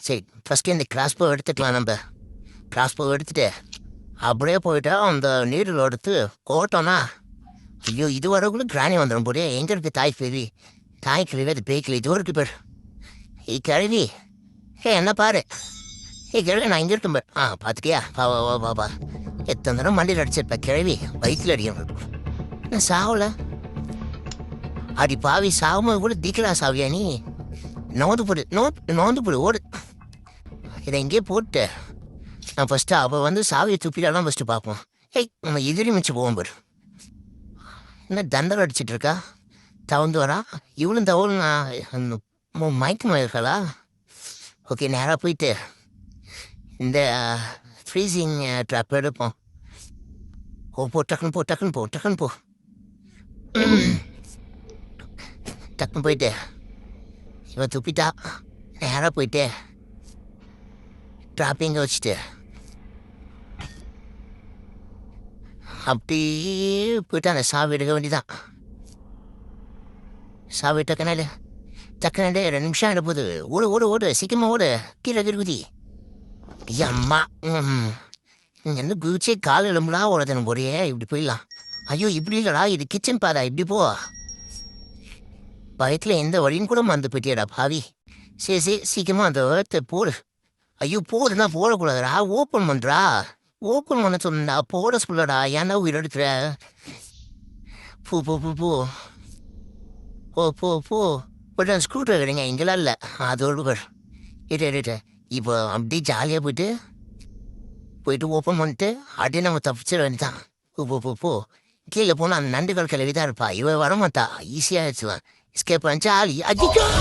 சரி ஃபஸ்ட்டு இந்த கிராஸ்போ எடுத்துக்கலாம் நம்ம. கிராஸ்போ எடுத்துட்டு அப்படியே போயிட்டா அந்த நீரில் எடுத்து கோட்டோன்னா ஐயோ இது வரக்குள்ள கிராணி வந்துடும் போதே. எங்கே இருக்குது தாய் கிழவி? தாய் கிழவி அது பேய் கிளி இது இருக்கு பேர். கிழவி என்ன பாரு. கிழவி நான் இங்கே இருக்கும் பேர். பார்த்துட்டியா? வா வா வா வா வா. எத்தனை தடவை மண்டியில் அடிச்சிருப்பேன் கிழவி வயிற்றில் அடிக்கணும். நான் சாவல அடி பாவி. சாகும்போது கூட தீக்கலாம் சாவியா நீ? நோந்து போடு நோந்து போடு ஓடு. இதை எங்கேயே போட்டு நான் ஃபஸ்ட்டு அவள் சாவியை துப்பிட்டாலாம் ஃபஸ்ட்டு பார்ப்போம். நம்ம எதிரி மிச்சு போவோம் பாரு. என்ன தண்டல் அடிச்சிட்டு இருக்கா? தவந்து வரா இவளும் தவளும். நான் மயக்கமாக இருக்காளா? ஓகே நேராக போயிட்டு இந்த ஃப்ரீசிங் ட்ராப் எடுப்போம். டக்குன்னு போ டக்குன்னு போ டக்குன்னு போ. டக்குன்னு போயிட்டு இவன் துப்பிட்டா நேராக போயிட்டு ட்ராப்பிங்க வச்சுட்டு அப்படியே போயிட்டு அந்த சாவி எடுக்க வேண்டியதான். சாவி டக்குனாலே 2 நிமிஷம் ஆகிட போகுது. ஓடு ஓடு ஓடு சீக்கிரமாக ஓடு. கீழே குதி. அம்மா என்ன குதிச்சே கால் எலும்புலாம் ஓடுதுன்னு போறியே. இப்படி போயிடலாம். ஐயோ இப்படி இல்லைடா இது கிச்சன் பாதா. இப்படி போ. பயத்தில் எந்த வழியும் கூட மறந்து போயிட்டியாடா பாவி. சரி சரி சீக்கிரமாக அந்த போடு. ஐயோ போடுனா போடக்கூடாதுடா. ஓப்பன் பண்ணுறா. ஓப்பன் பண்ண சொன்னா போட சொல்லடா. ஏன்னா உயிர் எடுக்கிற. பூ போ போ போ போ போ போ போய்ட்டு அந்த ஸ்க்ரூ ட்ரைவருங்க இங்கெல்லாம் இல்லை. அதோடு பேர் இட்டு இப்போ அப்படியே ஜாலியாக போயிட்டு ஓப்பன் பண்ணிட்டு அப்படியே நம்ம தப்பிச்சிட வேண்டியதான். போ போ போ போ. கீழே போனால் அந்த நண்டுகள் கிளவி தான் இருப்பா. இவ வரமாட்டா. ஈஸியாக வச்சுலாம். எஸ்கேப் பண்ணி ஜாலி. அதிகம்